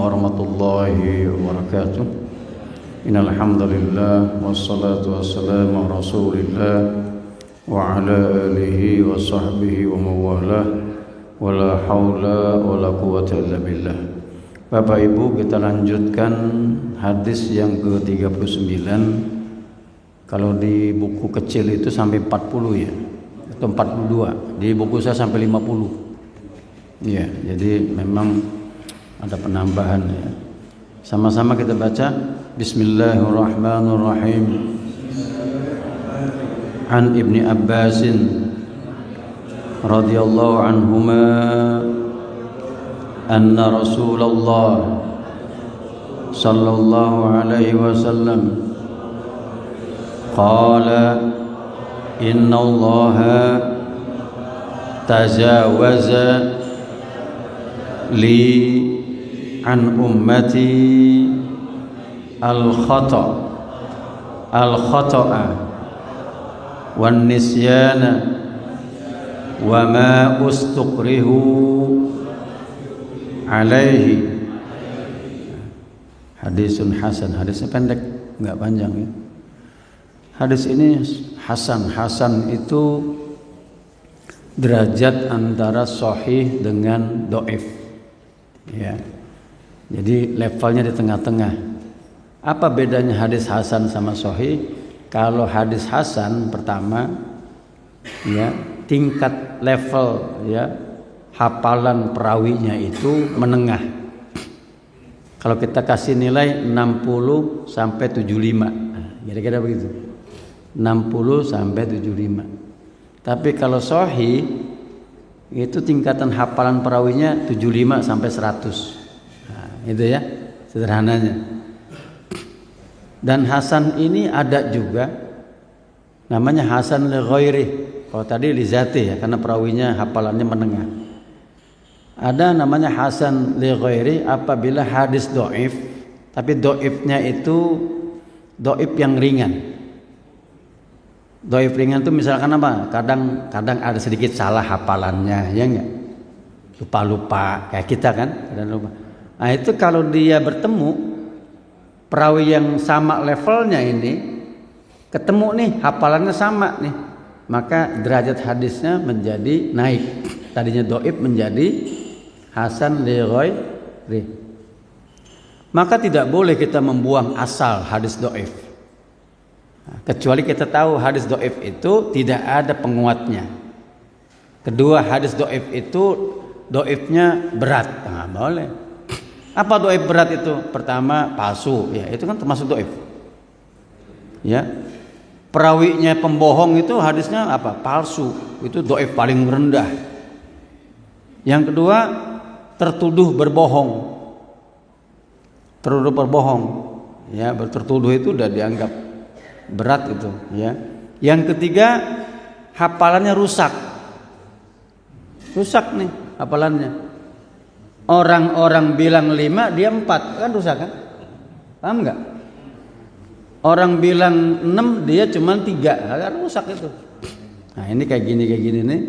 warahmatullahi wabarakatuh. Innal hamdalillah wassalatu wassalamu ala Rasulillah wa ala alihi wa sahbihi wa mawalah wala haula wala quwwata illa billah. Bapak Ibu, kita lanjutkan hadis yang ke-39. Kalau di buku kecil itu sampai 40 ya, atau 42. Di buku saya sampai 50. Iya, jadi memang ada penambahan ya. Sama-sama kita baca. Bismillahirrahmanirrahim. An Ibni Abbasin radhiyallahu anhuma anna Rasulullah sallallahu alaihi wasallam qala inna Allaha tajawaza li an ummati al-khata'a wan nisyana wa ma ustuqrihu alaihi. Hadisun hasan, hadisnya pendek, enggak panjang ya. Hadis ini hasan. Hasan itu derajat antara sahih dengan dhaif. Ya, jadi levelnya di tengah-tengah. Apa bedanya hadis hasan sama sahih? Kalau hadis hasan pertama, ya tingkat level ya hafalan perawinya itu menengah. Kalau kita kasih nilai 60 sampai 75, kira-kira begitu. 60 sampai 75. Tapi kalau sahih itu tingkatan hafalan perawinya 75 sampai 100. Nah, itu ya sederhananya. Dan hasan ini ada juga namanya hasan li ghairi. Kalau tadi li zati ya, karena perawinya hafalannya menengah. Ada namanya hasan li ghairi apabila hadis dhaif, tapi dhaifnya itu dhaif yang ringan. Dhaif ringan itu misalkan apa? Kadang ada sedikit salah hafalannya, ya enggak? Lupa-lupa kayak kita kan, kadang lupa. Nah, itu kalau dia bertemu perawi yang sama levelnya ini, ketemu nih hafalannya sama nih, maka derajat hadisnya menjadi naik. Tadinya dhaif menjadi hasan li ghairi. Maka tidak boleh kita membuang asal hadis dhaif. Kecuali kita tahu hadis dhaif itu tidak ada penguatnya. Kedua, hadis dhaif itu dhaifnya berat. Nah, boleh. Apa dhaif berat itu? Pertama, palsu. Ya, itu kan termasuk dhaif. Ya. Perawinya pembohong itu hadisnya apa? Palsu. Itu dhaif paling rendah. Yang kedua, tertuduh berbohong. Tertuduh berbohong. Ya, tertuduh itu udah dianggap berat itu ya. Yang ketiga, hafalannya rusak nih hafalannya. Orang-orang bilang 5, dia 4, kan rusak kan? Paham nggak? Orang bilang 6, dia cuma 3, kan rusak itu. Nah, ini kayak gini nih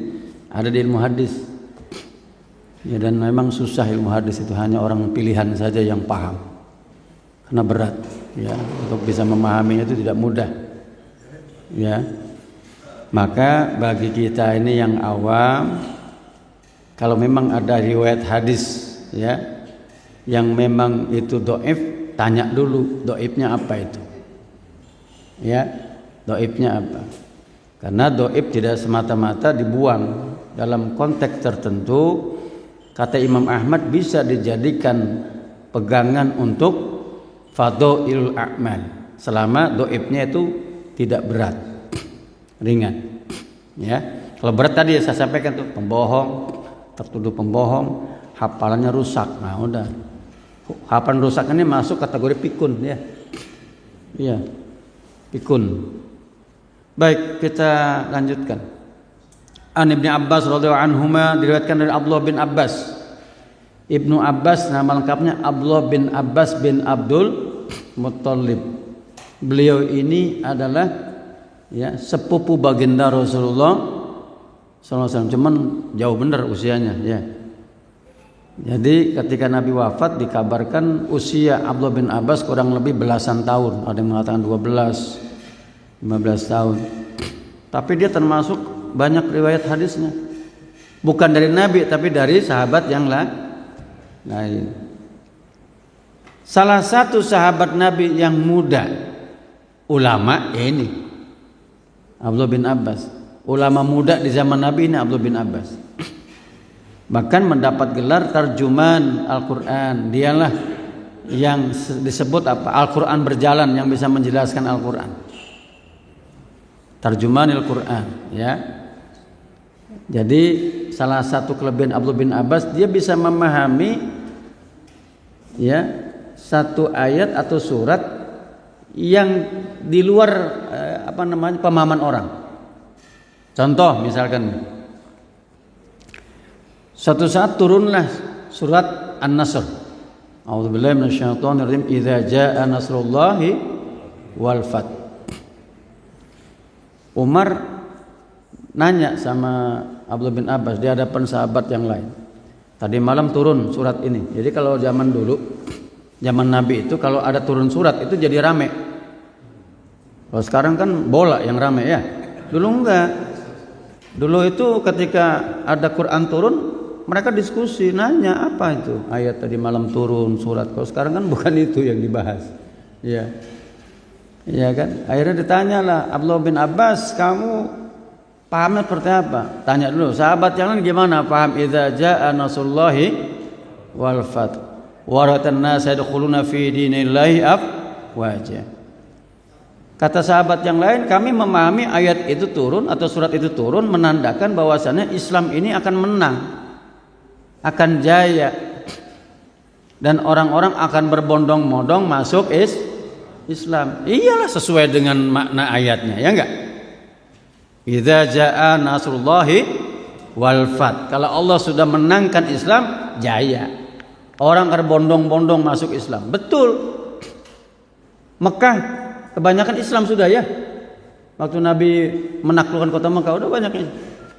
ada di ilmu hadis ya. Dan memang susah ilmu hadis itu, hanya orang pilihan saja yang paham karena berat ya, untuk bisa memahaminya itu tidak mudah ya. Maka bagi kita ini yang awam, kalau memang ada riwayat hadis ya yang memang itu dhaif, tanya dulu dhaifnya apa itu ya, dhaifnya apa. Karena dhaif tidak semata-mata dibuang. Dalam konteks tertentu, kata Imam Ahmad, bisa dijadikan pegangan untuk fadhailul a'mal selama dhaifnya itu tidak berat, ringan ya. Kalau berat tadi saya sampaikan tuh, pembohong, tertuduh pembohong, hafalannya rusak. Nah, udah. Hafalan rusak ini masuk kategori pikun ya. Iya. Pikun. Baik, kita lanjutkan. An Ibni Abbas radhiyallahu anhuma, diriwayatkan dari Abdullah bin Abbas. Ibnu Abbas nama lengkapnya Abdullah bin Abbas bin Abdul Muttalib. Beliau ini adalah ya sepupu baginda Rasulullah SAW, cuman jauh benar usianya ya. Jadi ketika Nabi wafat dikabarkan usia Abdullah bin Abbas kurang lebih belasan tahun, ada yang mengatakan 12, 15 tahun. Tapi dia termasuk banyak riwayat hadisnya. Bukan dari Nabi tapi dari sahabat yang lain. Salah satu sahabat Nabi yang muda ulama ini Abdullah bin Abbas. Ulama muda di zaman Nabi ini Abdullah bin Abbas. Bahkan mendapat gelar tarjuman Al-Quran. Dialah yang disebut apa? Al-Quran berjalan, yang bisa menjelaskan Al-Quran. Tarjuman Al-Quran, ya. Jadi salah satu kelebihan Abdullah bin Abbas, dia bisa memahami ya satu ayat atau surat yang di luar pemahaman orang. Contoh misalkan, suatu saat turunlah surat An-Nasr. A'udzubillahi minasyaitonirrajim. Idza jaa nasrullahi wal fath. Umar nanya sama Abdullah bin Abbas di hadapan sahabat yang lain. Tadi malam turun surat ini. Jadi kalau zaman dulu, zaman Nabi itu kalau ada turun surat itu jadi rame. Kalau sekarang kan bola yang rame ya. Dulu enggak. Dulu itu ketika ada Quran turun, mereka diskusi, nanya apa itu ayat tadi malam turun surat. Kalau sekarang kan bukan itu yang dibahas, ya, ya kan. Akhirnya ditanyalah Abdullah bin Abbas, kamu pahamnya seperti apa? Tanya dulu sahabat yang lain gimana paham idza jaa nasrullahi wal fath wa ra'atan nas yadkhuluna fi dinillahi afwaja. Kata sahabat yang lain, kami memahami ayat itu turun atau surat itu turun menandakan bahwasannya Islam ini akan menang, akan jaya, dan orang-orang akan berbondong-bondong masuk Islam. Iyalah sesuai dengan makna ayatnya, ya enggak? Idza jaa nasrullahi wal fath. Kalau Allah sudah menangkan Islam, jaya. Orang berbondong-bondong masuk Islam. Betul. Mekah kebanyakan Islam sudah ya. Waktu Nabi menaklukkan kota Mekah udah banyaknya.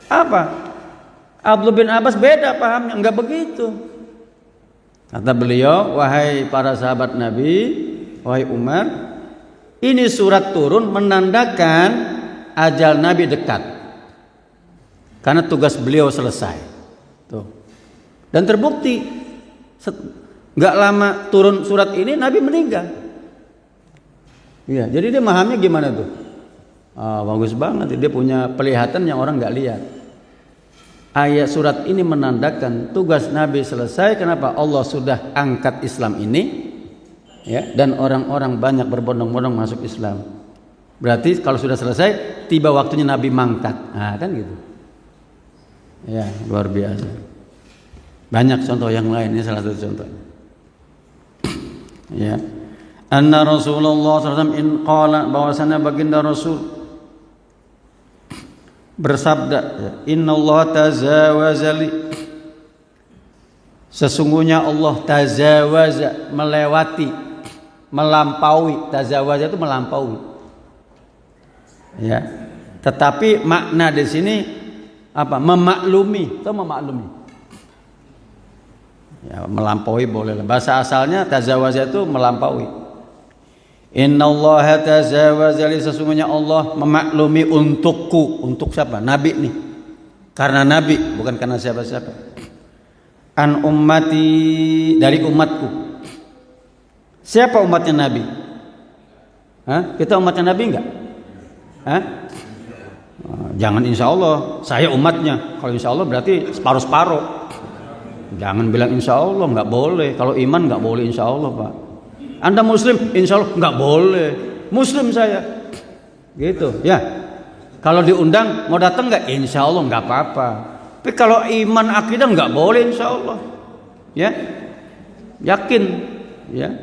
Apa? Abdullah bin Abbas beda pahamnya, enggak begitu. Kata beliau, wahai para sahabat Nabi, wahai Umar, ini surat turun menandakan ajal Nabi dekat. Karena tugas beliau selesai. Tuh. Dan terbukti enggak lama turun surat ini Nabi meninggal. Iya, jadi dia mahamnya gimana tuh? Bagus banget, dia punya pelihatan yang orang nggak lihat. Ayat surat ini menandakan tugas Nabi selesai. Kenapa? Allah sudah angkat Islam ini, ya, dan orang-orang banyak berbondong-bondong masuk Islam. Berarti kalau sudah selesai, tiba waktunya Nabi mangkat. Nah, kan gitu. Ya, luar biasa. Banyak contoh yang lain, ini salah satu contoh. Ya. Anna Rasulullah SAW in qala, bahwasanya baginda Rasul bersabda, Inna Allah tazawaza li, sesungguhnya Allah tazawaza, melewati, melampaui. Tazawaza itu melampaui, ya. Tetapi makna di sini apa? Memaklumi atau memaklumi, ya, melampaui boleh. Bahasa asalnya tazawaza itu melampaui. Innallaha tazawaza li, sesungguhnya Allah memaklumi untukku. Untuk siapa? Nabi nih. Karena Nabi, bukan karena siapa-siapa. An ummati, dari umatku. Siapa umatnya Nabi? Hah? Kita umatnya Nabi enggak? Hah? Jangan insya Allah saya umatnya. Kalau insya Allah berarti separuh-separuh. Jangan bilang insya Allah, enggak boleh. Kalau iman enggak boleh insya Allah, Pak. Anda Muslim, insya Allah nggak boleh. Muslim saya, gitu ya. Kalau diundang mau datang nggak? Insya Allah nggak apa-apa. Tapi kalau iman akidah nggak boleh, insya Allah. Ya, yakin, ya.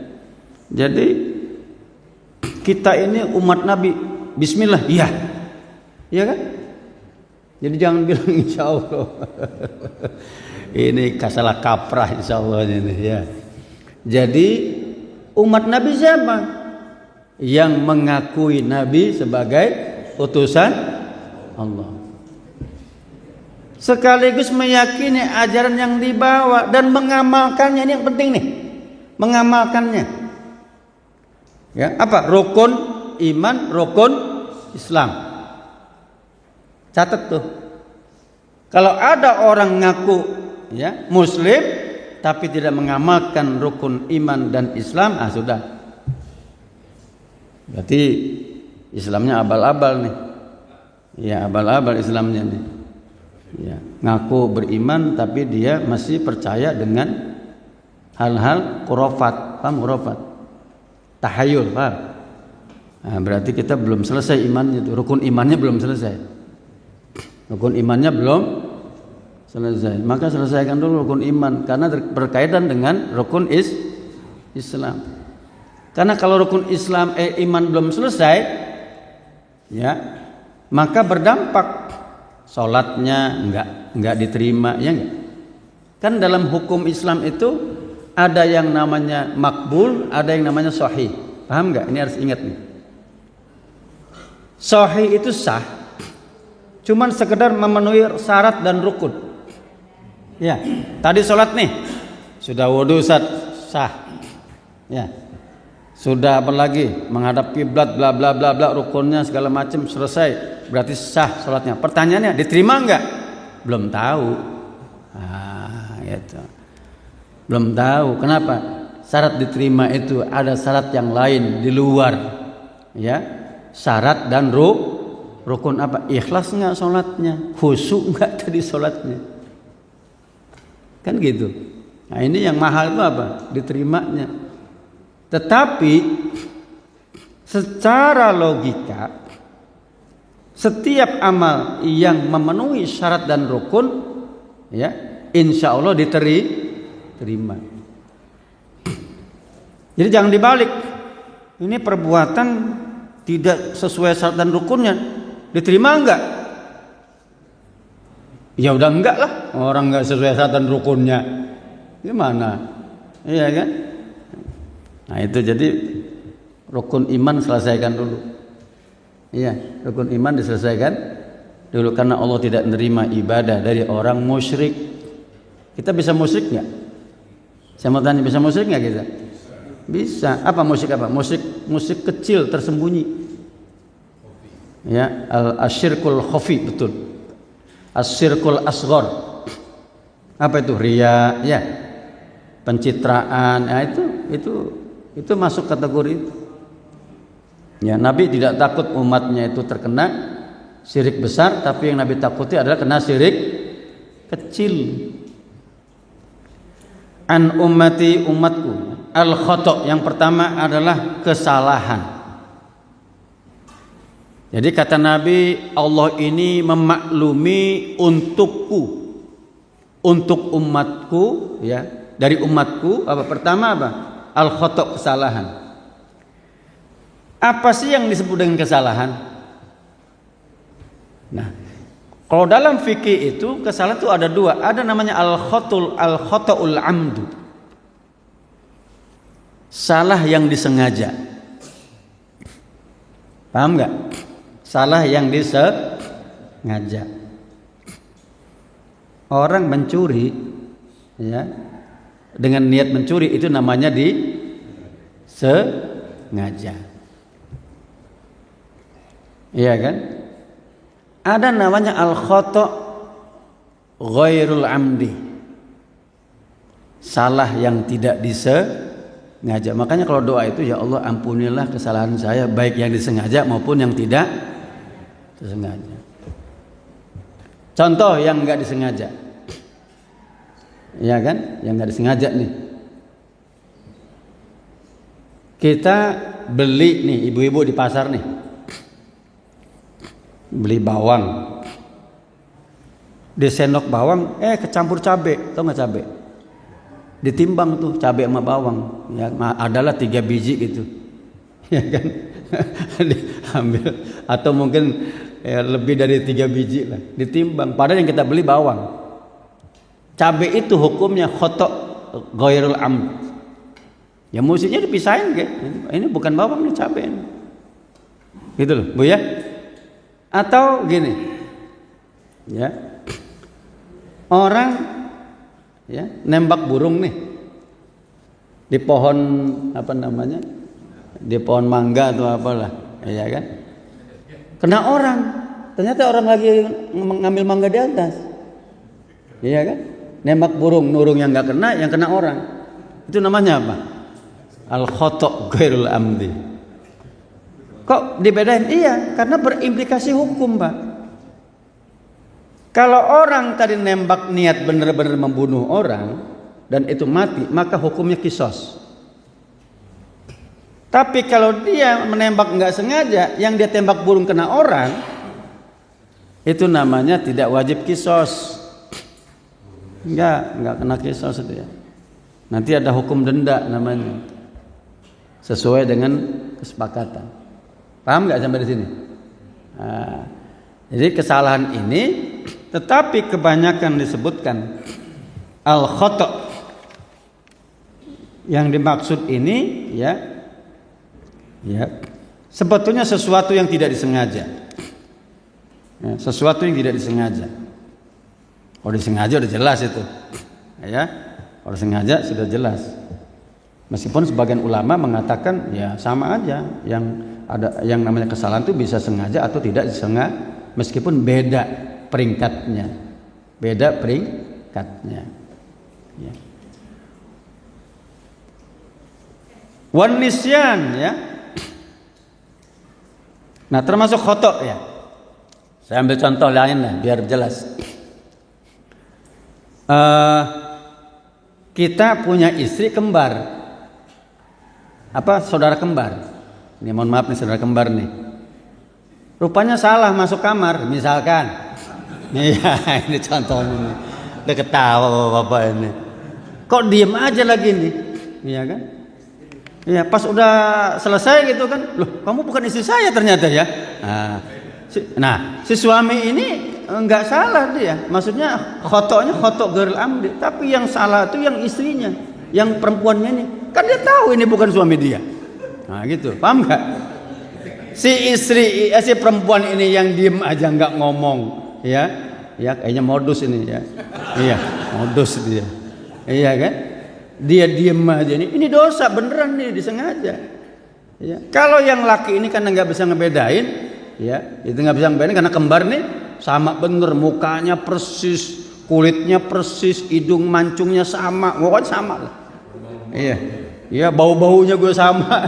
Jadi kita ini umat Nabi. Bismillah, iya, iya kan? Jadi jangan bilang insya Allah. Ini salah kaprah insya Allah ini, ya. Jadi umat Nabi siapa? Yang mengakui Nabi sebagai utusan Allah. sekaligus meyakini ajaran yang dibawa dan mengamalkannya. Ini yang penting nih, mengamalkannya. Ya, apa? Rukun iman, rukun Islam. Catat tuh. Kalau ada orang ngaku ya Muslim tapi tidak mengamalkan rukun iman dan Islam, sudah. Berarti Islamnya abal-abal nih. Ya, abal-abal Islamnya nih. Ya, ngaku beriman tapi dia masih percaya dengan hal-hal khurafat. Paham khurafat? Tahayul, paham? Nah, berarti kita belum selesai imannya itu. Rukun imannya belum selesai. Rukun imannya belum selesai. Maka selesaikan dulu rukun iman karena berkaitan dengan rukun Islam. Karena kalau rukun Islam iman belum selesai, ya, maka berdampak salatnya enggak diterima, ya enggak? Kan dalam hukum Islam itu ada yang namanya makbul, ada yang namanya sahih. Paham enggak? Ini harus ingat nih. Sahih itu sah, cuman sekedar memenuhi syarat dan rukun. Ya, tadi sholat nih, sudah wudu sah. Ya, sudah apa lagi? Menghadap kiblat, bla bla bla bla, rukunnya segala macam selesai, berarti sah sholatnya. Pertanyaannya, diterima enggak? Belum tahu. Gitu. Belum tahu. Kenapa? Syarat diterima itu ada syarat yang lain di luar. Ya, syarat dan rukun apa? Ikhlas enggak sholatnya? Khusyuk enggak tadi sholatnya? Kan gitu. Nah, ini yang mahal itu apa? Diterimanya. Tetapi secara logika setiap amal yang memenuhi syarat dan rukun, ya, insya Allah diterima. Jadi jangan dibalik. Ini perbuatan tidak sesuai syarat dan rukunnya, diterima enggak? Ya udah enggak lah, orang enggak sesuai syarat dan rukunnya. Gimana? Iya kan? Nah, itu jadi rukun iman selesaikan dulu. Iya, rukun iman diselesaikan dulu karena Allah tidak menerima ibadah dari orang musyrik. Kita bisa musyrik enggak? Saya mau tanya, bisa musyrik enggak kita? Bisa. Apa musyrik apa? Musyrik kecil tersembunyi. Ya, al-asyirkul khafi, betul. Asyirkul asghar. Apa itu? Riya, ya. Pencitraan. Nah, itu masuk kategori itu. Ya, Nabi tidak takut umatnya itu terkena syirik besar, tapi yang Nabi takuti adalah kena syirik kecil. An ummati, umatku, al khata', yang pertama adalah kesalahan. Jadi kata Nabi, Allah ini memaklumi untukku, untuk umatku, ya, dari umatku. Apa pertama apa? Al khata', kesalahan. Apa sih yang disebut dengan kesalahan? Nah, kalau dalam fikih itu kesalahan itu ada dua. Ada namanya al khata'ul amdu, salah yang disengaja. Paham nggak? Salah yang disengaja. Orang mencuri, ya, dengan niat mencuri itu namanya disengaja. Iya kan? Ada namanya al khata' ghairul amdi, salah yang tidak disengaja. Makanya kalau doa itu, ya Allah ampunilah kesalahan saya, baik yang disengaja maupun yang tidak disengaja. Contoh yang enggak disengaja, ya kan? Yang enggak disengaja nih, kita beli nih, ibu-ibu di pasar nih, beli bawang, di sendok bawang kecampur cabai, tau nggak cabai? Ditimbang tuh cabai sama bawang, ya adalah 3 biji gitu, ya kan? Diambil, atau mungkin lebih dari 3 biji lah, ditimbang. Padahal yang kita beli bawang. Cabai itu hukumnya khata' ghairul amd. Ya mestinya dipisahin kayak ini bukan bawang, ini cabai ini. Gitu loh, Bu ya. Atau gini, ya, Orang ya nembak burung nih di pohon apa namanya, di pohon mangga atau apalah, ya kan, kena orang, ternyata orang lagi mengambil mangga di atas, ya kan, nembak burung yang nggak kena, yang kena orang, itu namanya apa? Al khata' ghairul amdi. Kok dibedain? Iya, karena berimplikasi hukum, Pak. Kalau orang tadi nembak niat benar-benar membunuh orang dan itu mati, maka hukumnya kisos. Tapi kalau dia menembak nggak sengaja, yang dia tembak burung kena orang, itu namanya tidak wajib kisos. Nggak kena kisos itu ya. Nanti ada hukum denda namanya, sesuai dengan kesepakatan. Paham nggak sampai di sini? Nah, jadi kesalahan ini, tetapi kebanyakan disebutkan al khata'. Yang dimaksud ini ya sebetulnya sesuatu yang tidak disengaja. Ya, sesuatu yang tidak disengaja. Kalau disengaja udah jelas itu. Ya, kalau sengaja sudah jelas. Meskipun sebagian ulama mengatakan ya sama aja, yang namanya kesalahan itu bisa sengaja atau tidak disengaja, meskipun beda peringkatnya. Ya. Wan nisyan ya. Nah, termasuk khata' ya. Saya ambil contoh lain lah biar jelas. Kita punya istri kembar. Saudara kembar. Ini mohon maaf nih, saudara kembar nih. Rupanya salah masuk kamar, misalkan. Iya, ini contohnya nih. Udah ketawa bapak ini. Kok diem aja lagi nih? Iya kan? Iya, pas udah selesai gitu kan, loh kamu bukan istri saya ternyata ya. Nah, si suami ini enggak salah dia, maksudnya khotonya khotok ghairil amdi, tapi yang salah itu yang istrinya, yang perempuannya ini, kan dia tahu ini bukan suami dia. Nah gitu, paham nggak? Si perempuan ini yang diem aja nggak ngomong, ya kayaknya modus ini ya, iya modus dia, iya kan? Dia diem aja ini dosa beneran nih, disengaja. Ya. Kalau yang laki ini karena nggak bisa ngebedain, ya itu nggak bisa ngebedain karena kembar nih sama bener, mukanya persis, kulitnya persis, hidung mancungnya sama, pokoknya sama lah. Iya bau-baunya gue sama.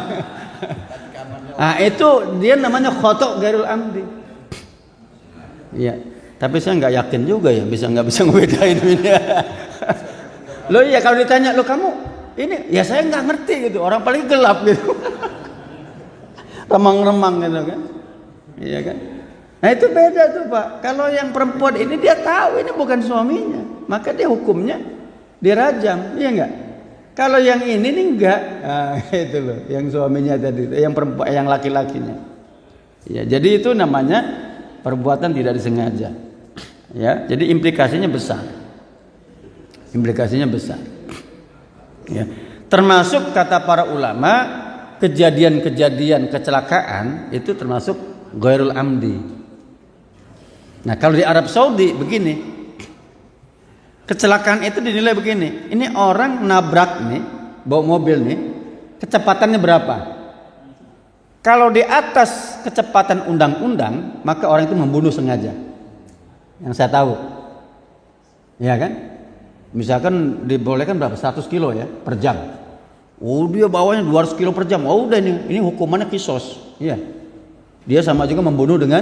Nah itu dia namanya khotok ghairul amdi. Iya, tapi saya nggak yakin juga ya nggak bisa ngebedain ini. Loh iya kalau ditanya, lo kamu ini, ya saya nggak ngerti gitu, orang paling gelap gitu. Remang-remang gitu kan. Iya kan. Nah itu beda tuh Pak. Kalau yang perempuan ini dia tahu ini bukan suaminya, maka dia hukumnya dirajam, iya enggak? Kalau yang ini nih enggak. Nah, itu loh, yang suaminya tadi, yang perempuan, yang laki-lakinya. Ya, jadi itu namanya perbuatan tidak disengaja. Ya, jadi implikasinya besar. Ya. Termasuk kata para ulama, kejadian-kejadian kecelakaan itu termasuk ghairul amdi. Nah, kalau di Arab Saudi begini, kecelakaan itu dinilai begini, ini orang nabrak nih, bawa mobil nih, kecepatannya berapa? Kalau di atas kecepatan undang-undang, maka orang itu membunuh sengaja. Yang saya tahu, ya kan? Misalkan dibolehkan berapa? 100 kilo ya per jam. Oh dia bawanya 200 kilo per jam. Oh udah ini hukumannya kisos. Iya. Dia sama juga membunuh dengan.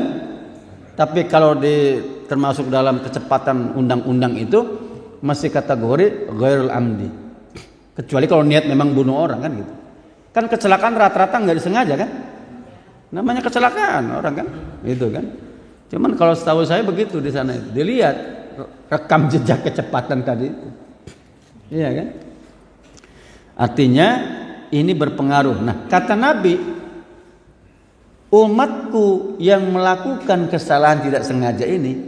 Tapi kalau termasuk dalam kecepatan undang-undang itu masih kategori ghairul amdi. Kecuali kalau niat memang bunuh orang kan gitu. Kan kecelakaan rata-rata nggak disengaja kan? Namanya kecelakaan orang kan, itu kan. Cuman kalau setahu saya begitu di sana itu. Dilihat rekam jejak kecepatan tadi itu. Iya kan? Artinya ini berpengaruh. Nah, kata Nabi, umatku yang melakukan kesalahan tidak sengaja ini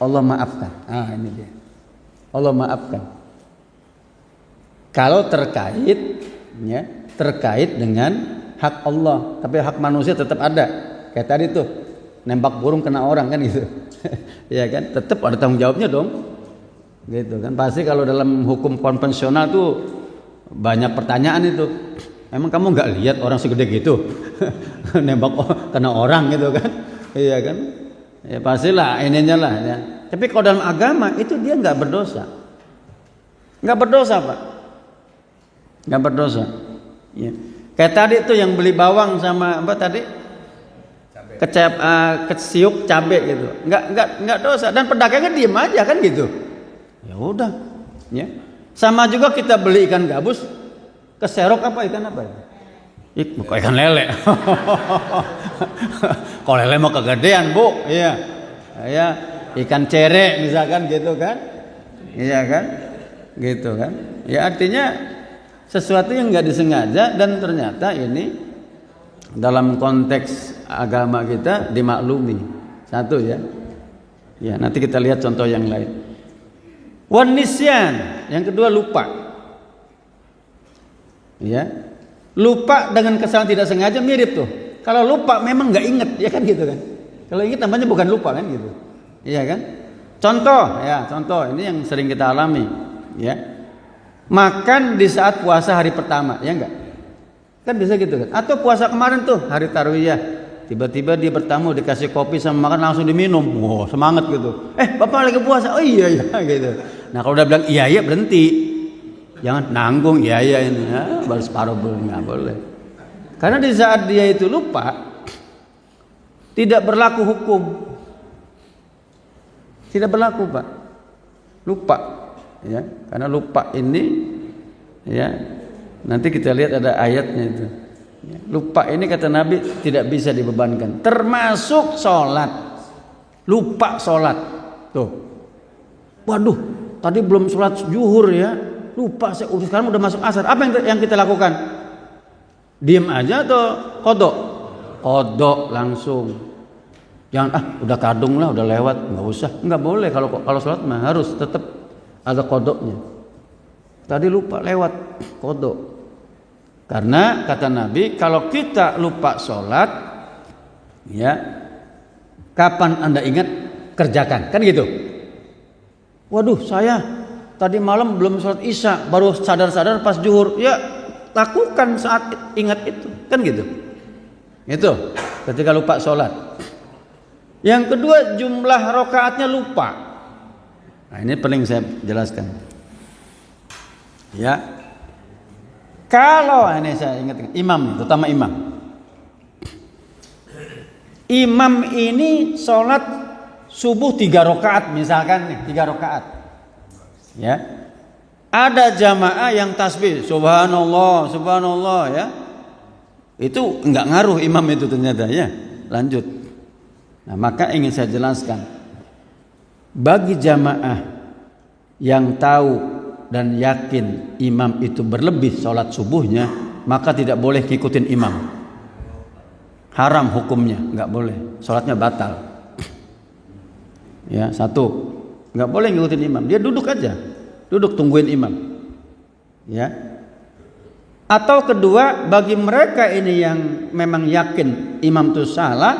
Allah maafkan. Ini dia. Allah maafkan. Kalau terkait dengan hak Allah, tapi hak manusia tetap ada. Kayak tadi tuh, nembak burung kena orang kan gitu. Ya kan? Tetap ada tanggung jawabnya dong. Gitu kan. Pasti kalau dalam hukum konvensional tuh banyak pertanyaan itu. Emang kamu nggak lihat orang segede gitu nembak kena orang gitu kan? Iya kan? Ya pastilah ininya lah ya. Tapi kalau dalam agama itu dia nggak berdosa. Nggak berdosa, Pak. Nggak berdosa. Ya. Kayak tadi tuh yang beli bawang sama apa tadi? Kesiuk cabe gitu. Nggak dosa dan pedagangnya diem aja kan gitu. Ya udah. Ya. Sama juga kita beli ikan gabus, keserok apa ikan apa ya? Ikan lele. Kalau lele mau kegedean, Bu. Iya. Ya, ikan cere misalkan gitu kan? Iya kan? Gitu kan? Ya artinya sesuatu yang nggak disengaja dan ternyata ini dalam konteks agama kita dimaklumi. Satu ya. Ya, nanti kita lihat contoh yang lain. Wan nisyan, yang kedua lupa. Ya. Lupa dengan kesalahan tidak sengaja mirip tuh. Kalau lupa memang nggak inget, ya kan gitu kan. Kalau inget namanya bukan lupa kan gitu. Iya kan? Contoh ini yang sering kita alami, ya. Makan di saat puasa hari pertama, ya enggak? Kan bisa gitu kan? Atau puasa kemarin tuh hari tarwiyah, tiba-tiba dia bertamu dikasih kopi sama makan langsung diminum. Wow, semangat gitu. Bapak lagi puasa. Oh iya gitu. Nah, kalau udah bilang iya berhenti. Jangan nanggung iya ini ya, baru separuh belum, nggak boleh. Karena di saat dia itu lupa, tidak berlaku hukum. Tidak berlaku, Pak. Lupa, ya. Karena lupa ini, ya. Nanti kita lihat ada ayatnya itu. Ya. Lupa ini kata Nabi tidak bisa dibebankan. Termasuk sholat. Lupa sholat. Tuh. Waduh, tadi belum sholat zuhur ya. Lupa, sekarang udah masuk asar. Apa yang kita lakukan? Diam aja atau kodok? Kodok langsung. Jangan udah kadung lah, udah lewat, nggak usah. Nggak boleh kalau sholat mah harus tetap ada kodoknya. Tadi lupa lewat kodok. Karena kata Nabi kalau kita lupa sholat, ya kapan Anda ingat kerjakan, kan gitu. Waduh, saya tadi malam belum sholat isya, baru sadar-sadar pas zuhur. Ya, lakukan saat ingat itu, kan gitu. Itu ketika lupa sholat. Yang kedua, jumlah rakaatnya lupa. Nah, ini paling saya jelaskan. Ya, kalau ini saya ingat imam, terutama imam. Imam ini sholat subuh 3 rakaat misalkan nih, 3 rakaat. Ya, ada jamaah yang tasbih subhanallah subhanallah ya, itu nggak ngaruh imam itu ternyata ya. Lanjut. Nah, maka ingin saya jelaskan bagi jamaah yang tahu dan yakin imam itu berlebih sholat subuhnya, maka tidak boleh ngikutin imam. Haram hukumnya, nggak boleh, sholatnya batal. Ya, satu. Nggak boleh ngikutin imam, dia duduk aja, duduk tungguin imam, ya. Atau kedua, bagi mereka ini yang memang yakin imam itu salah,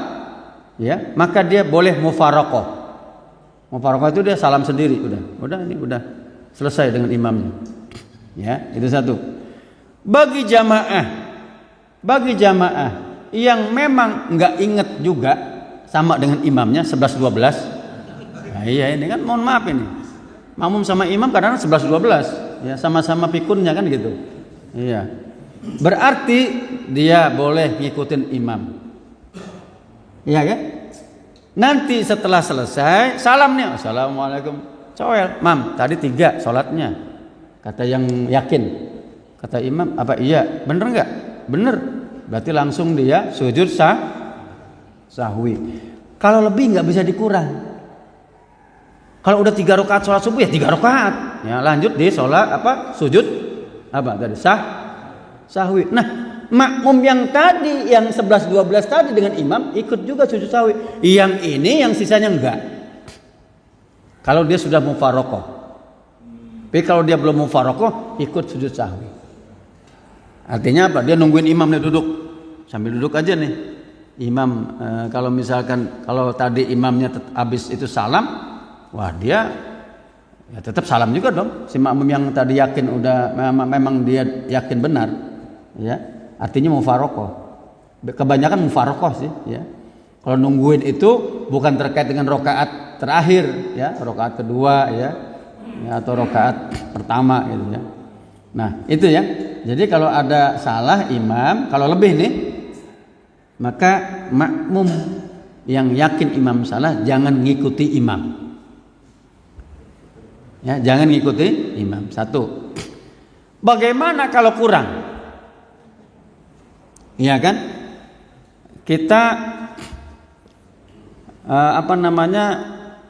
ya, maka dia boleh mufaraqah. Mufaraqah itu dia salam sendiri, udah selesai dengan imamnya, ya. Itu satu. Bagi jamaah yang memang nggak inget juga sama dengan imamnya 11-12. Nah, iya ini kan mohon maaf ini. Makmum sama imam kadang 11-12 ya, sama-sama pikunnya kan gitu. Iya. Berarti dia boleh ngikutin imam. Iya kan? Nanti setelah selesai salamnya assalamualaikum. Coel, mam, tadi 3 sholatnya. Kata yang yakin. Kata imam, apa iya? Bener enggak? Bener. Berarti langsung dia sujud sahwi. Kalau lebih enggak bisa dikurang. Kalau udah 3 rakaat sholat subuh ya 3 rakaat. Ya lanjut di sholat sujud tadi sahwi. Nah, makmum yang tadi yang 11-12 tadi dengan imam ikut juga sujud sahwi. Yang ini yang sisanya enggak. Kalau dia sudah mufaraqah. Tapi kalau dia belum mufaraqah ikut sujud sahwi. Artinya apa? Dia nungguin imam nih duduk. Sambil duduk aja nih. Imam kalau misalkan kalau tadi imamnya habis itu salam, wah dia ya tetap salam juga dong. Si makmum yang tadi yakin udah memang dia yakin benar, ya artinya mufarokoh. Kebanyakan mufarokoh sih, ya. Kalau nungguin itu bukan terkait dengan rokaat terakhir, ya rokaat kedua, ya atau rokaat pertama gitu ya. Nah itu ya. Jadi kalau ada salah imam, kalau lebih nih, maka makmum yang yakin imam salah jangan ngikuti imam. Ya, jangan ngikuti imam. Satu. Bagaimana kalau kurang? Iya kan? Kita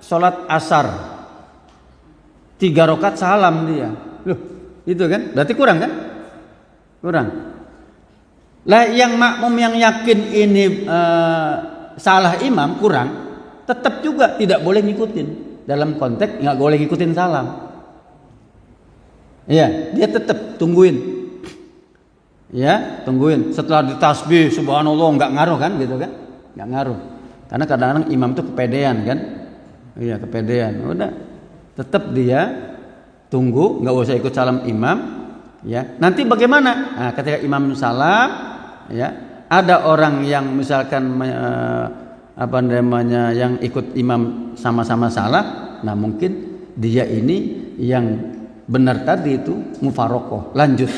sholat asar 3 rakaat salam dia. Loh, itu kan? Berarti kurang kan? Kurang. Lah yang makmum yang yakin ini salah imam kurang, tetap juga tidak boleh ngikutin. Dalam konteks nggak boleh ngikutin salam. Iya, dia tetap tungguin. Ya, tungguin. Setelah ditasbih subhanallah nggak ngaruh kan gitu kan? Nggak ngaruh. Karena kadang-kadang imam tuh kepedean kan? Iya, kepedean. Udah, tetap dia tunggu, nggak usah ikut salam imam. Ya, nanti bagaimana? Nah, ketika imam salam, ya, ada orang yang misalkan yang ikut imam sama-sama salah, nah mungkin dia ini yang benar tadi itu mufarokoh, lanjut,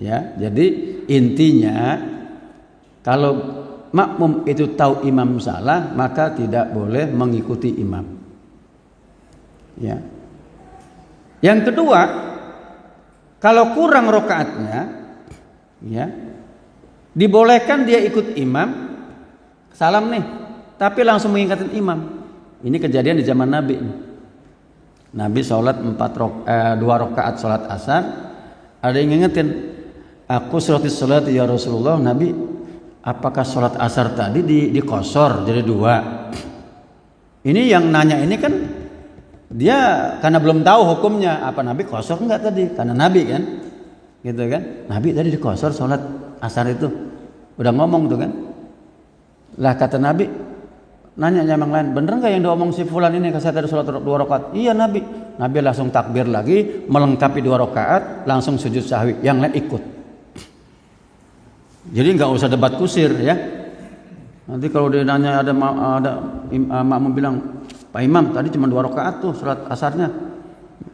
ya. Jadi intinya kalau makmum itu tahu imam salah, maka tidak boleh mengikuti imam. Ya. Yang kedua, kalau kurang rokaatnya, ya. Dibolehkan dia ikut imam, salam nih, tapi langsung mengingatkan imam. Ini kejadian di zaman Nabi. Nabi sholat 2 rakaat sholat asar, ada yang ngingetin, aku sholat ya Rasulullah. Nabi, apakah sholat asar tadi dikosor jadi 2? Ini yang nanya ini kan dia karena belum tahu hukumnya, apa Nabi kosor enggak tadi? Karena Nabi kan, gitu kan? Nabi tadi dikosor sholat asar itu, udah ngomong tuh kan. Lah kata Nabi, nanya yang lain, bener nggak yang diomong si fulan ini? Saya tadi sholat 2 rakaat. Iya Nabi. Nabi langsung takbir lagi, melengkapi 2 rakaat, langsung sujud sahwi. Yang lain ikut. Jadi nggak usah debat kusir ya. Nanti kalau dia nanya ada makmum bilang, Pak Imam tadi cuma 2 rakaat tuh sholat asarnya.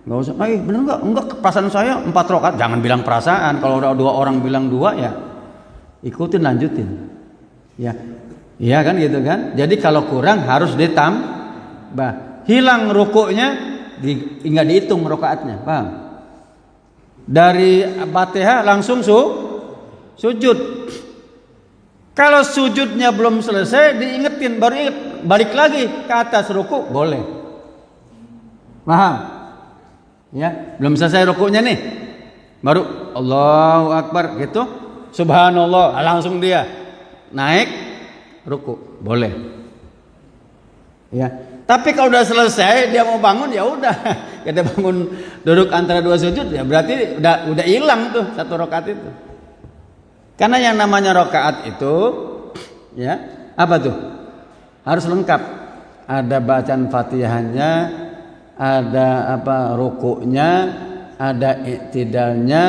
Nggak usah. Bener nggak? Enggak, perasaan saya 4 rakaat. Jangan bilang perasaan. Kalau udah 2 orang bilang 2 ya ikutin, lanjutin. Ya. Iya kan gitu kan. Jadi kalau kurang harus ditambah. Hilang rukuknya nggak dihitung rakaatnya, paham? Dari Fatihah langsung sujud. Kalau sujudnya belum selesai diingetin, baru inget, balik lagi ke atas ruku, boleh. Paham? Ya, belum selesai rukuknya nih. Baru Allahu Akbar gitu, subhanallah, langsung dia naik ruku, boleh. Ya. Tapi kalau udah selesai dia mau bangun, ya udah, kita bangun duduk antara 2 sujud, ya berarti udah hilang tuh 1 rakaat itu. Karena yang namanya rakaat itu, ya apa tuh? Harus lengkap. Ada bacaan Fatihahnya, ada rukuknya, ada i'tidalnya,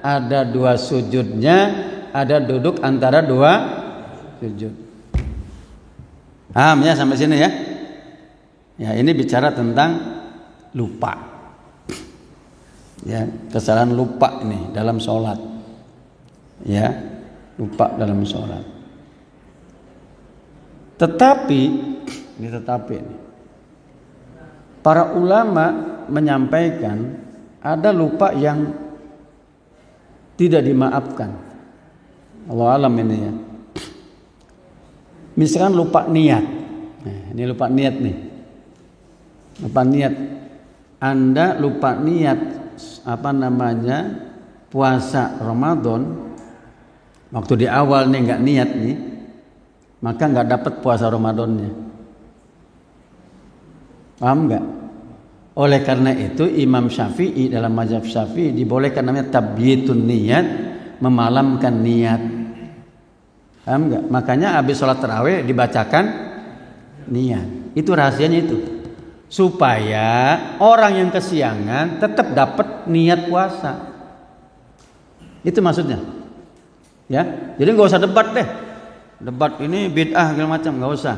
ada 2 sujudnya, ada duduk antara 2 sujud. Paham ya sampai sini ya? Ya, ini bicara tentang lupa. Ya, kesalahan lupa ini dalam sholat. Ya, lupa dalam sholat. Tetapi ini para ulama menyampaikan ada lupa yang tidak dimaafkan. Allah alam ini ya. Misalkan lupa niat. Nah, ini lupa niat nih. Lupa niat. Anda lupa niat puasa Ramadan. Waktu di awal nih nggak niat nih, maka nggak dapat puasa Ramadannya. Paham nggak? Oleh karena itu Imam Syafi'i dalam mazhab Syafi'i dibolehkan namanya tabyitun niat, memalamkan niat. Paham nggak? Makanya habis sholat tarawih dibacakan niat. Itu rahasianya itu. Supaya orang yang kesiangan tetap dapat niat puasa. Itu maksudnya. Ya. Jadi nggak usah debat deh. Debat ini bid'ah segala macam, nggak usah.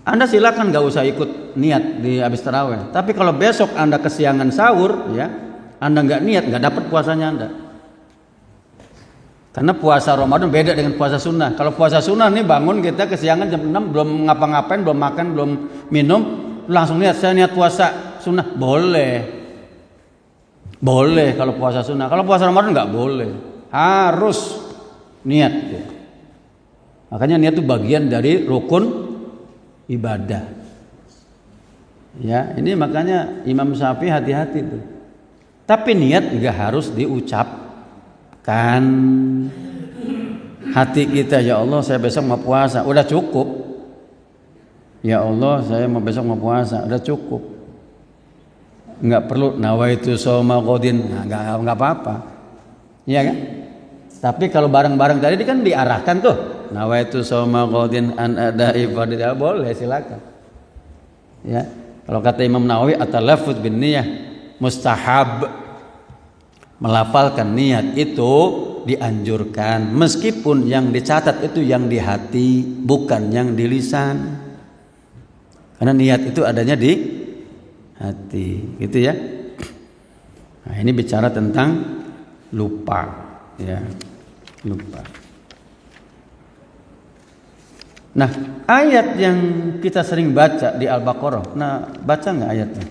Anda silakan nggak usah ikut niat di habis tarawih. Tapi kalau besok Anda kesiangan sahur, ya, Anda nggak niat, nggak dapat puasanya Anda. Karena puasa Ramadan beda dengan puasa sunnah. Kalau puasa sunnah nih bangun kita kesiangan jam 6 belum ngapa-ngapain, belum makan, belum minum, langsung niat saya niat puasa sunnah. Boleh. Boleh kalau puasa sunnah. Kalau puasa Ramadan nggak boleh. Harus niat. Ya. Makanya niat itu bagian dari rukun ibadah. Ya, ini makanya Imam Syafi'i hati-hati tuh. Tapi niat nggak harus diucapkan. Hati kita, ya Allah saya besok mau puasa, udah cukup. Ya Allah saya mau besok mau puasa, udah cukup. Nggak perlu nawaitu shauma ghadin, nggak apa-apa. Iya kan? Tapi kalau bareng-bareng tadi kan diarahkan tuh. Nawaitu shauma ghadin an ada'i fardhu, boleh silakan. Ya. Kalau kata Imam Nawawi at-talaffuz bin niyah mustahab. Melafalkan niat itu dianjurkan meskipun yang dicatat itu yang di hati bukan yang di lisan. Karena niat itu adanya di hati, gitu ya. Nah, ini bicara tentang lupa, ya. Lupa. Nah, ayat yang kita sering baca di Al-Baqarah. Nah, baca enggak ayatnya?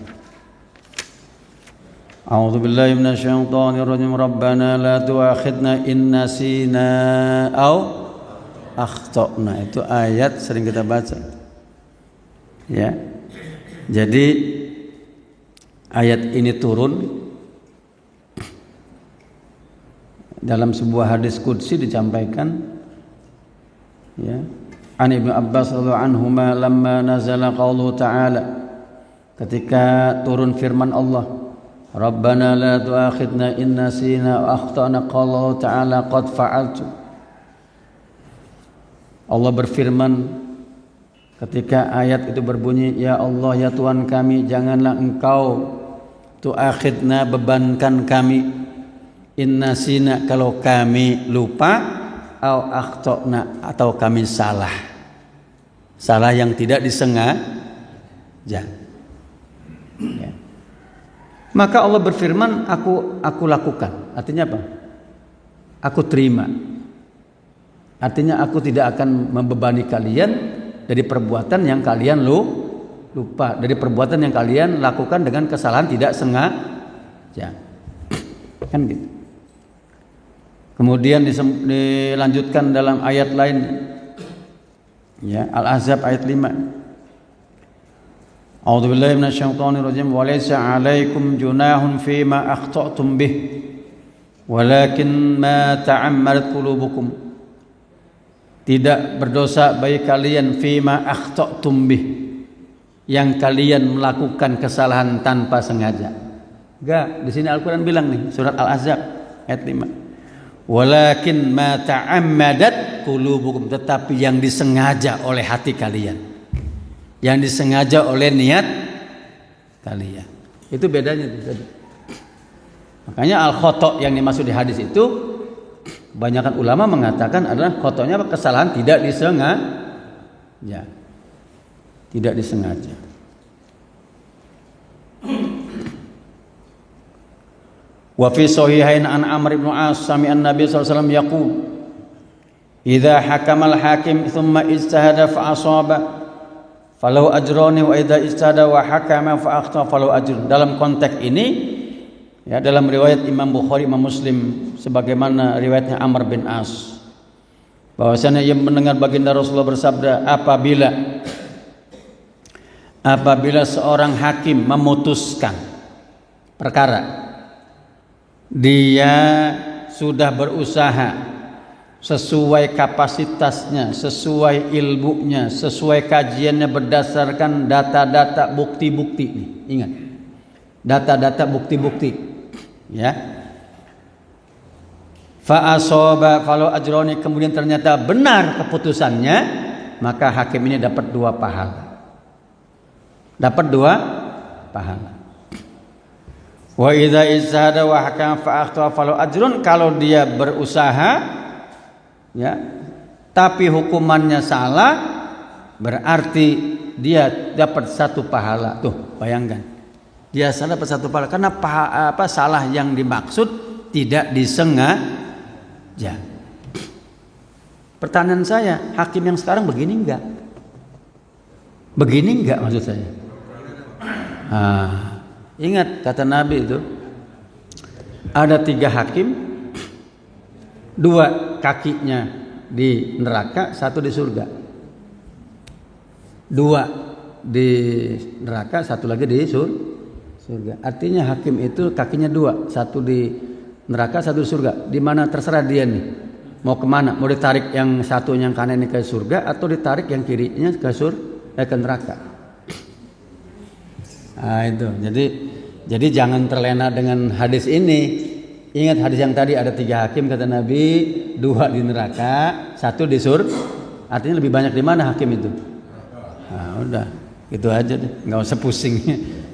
A'udzu billahi minasyaitonir rajim. Rabbana la tu'akhidna in nasina aw akhtana. Itu ayat sering kita baca. Ya. Jadi ayat ini turun dalam sebuah hadis qudsi disampaikan, ya. An Ibnu Abbas radhiyallahu anhuma lamma nazala qauluhu ta'ala, ketika turun firman Allah, Rabbana la tu'akhidna in nasina wa akhtana, qala ta'ala qad fa'altu. Allah berfirman ketika ayat itu berbunyi, ya Allah ya Tuhan kami, janganlah Engkau tu'akhidna bebankan kami, in nasina kalau kami lupa, au akhtana atau kami salah. Salah yang tidak disengaja. Ya. Maka Allah berfirman, aku lakukan. Artinya apa? Aku terima. Artinya aku tidak akan membebani kalian dari perbuatan yang kalian lupa, dari perbuatan yang kalian lakukan dengan kesalahan tidak sengaja. Kan gitu. Kemudian dilanjutkan dalam ayat lain, ya, Al-Ahzab ayat 5. A'udzu billahi minasyaitonir rajim. Wa laysa 'alaikum junahun fima akhta'tum bih walakin ma ta'ammadat qulubukum. Tidak berdosa bagi kalian fima akhta'tum bih, yang kalian melakukan kesalahan tanpa sengaja. Enggak, di sini Al-Qur'an bilang nih, surat Al-Ahzab ayat 5. Walakin ma ta'ammadat qulubukum, tetapi yang disengaja oleh hati kalian, yang disengaja oleh niat kalian. Itu bedanya. Makanya al-khata' yang dimaksud di hadis itu, kebanyakan ulama mengatakan adalah khota'nya kesalahan tidak disengaja. Tidak disengaja. Wa fi sahihain an Amr bin As sami'an Nabi sallallahu alaihi wasallam yaqul, idza hakamal hakim thumma ijtahada fa asaba falau ajrani wa idza ijtahada wa hakama fa akhta falau ajr. Dalam konteks ini, ya, dalam riwayat Imam Bukhari, Imam Muslim, sebagaimana riwayatnya Amr bin As, bahwasanya ia mendengar baginda Rasulullah bersabda, apabila seorang hakim memutuskan perkara, dia sudah berusaha sesuai kapasitasnya, sesuai ilmunya, sesuai kajiannya berdasarkan data-data bukti-bukti. Ingat, data-data bukti-bukti, ya. Fa asaba falau ajroni, kemudian ternyata benar keputusannya, maka hakim ini dapat 2 pahala. dapat 2 pahala. Wa idza izhada wa hakama fa akhta falahu ajrun, kalau dia berusaha ya tapi hukumannya salah berarti dia dapat 1 pahala. Tuh, bayangkan. Dia salah dapat 1 pahala karena salah yang dimaksud tidak disengaja. Pertanyaan saya, hakim yang sekarang begini enggak? Begini enggak maksud saya? Ingat kata Nabi itu, ada 3 hakim, 2 kakinya di neraka, 1 di surga. 2 di neraka, 1 lagi di surga. Artinya hakim itu kakinya 2, 1 di neraka, 1 di surga. Di mana terserah dia nih, mau kemana? Mau ditarik yang satunya yang kanan ini ke surga atau ditarik yang kirinya ke neraka? Nah itu, jadi jangan terlena dengan hadis ini. Ingat hadis yang tadi ada 3 hakim kata Nabi, 2 di neraka, 1 di surga. Artinya lebih banyak di mana hakim itu? Nah udah, itu aja deh, nggak usah pusing.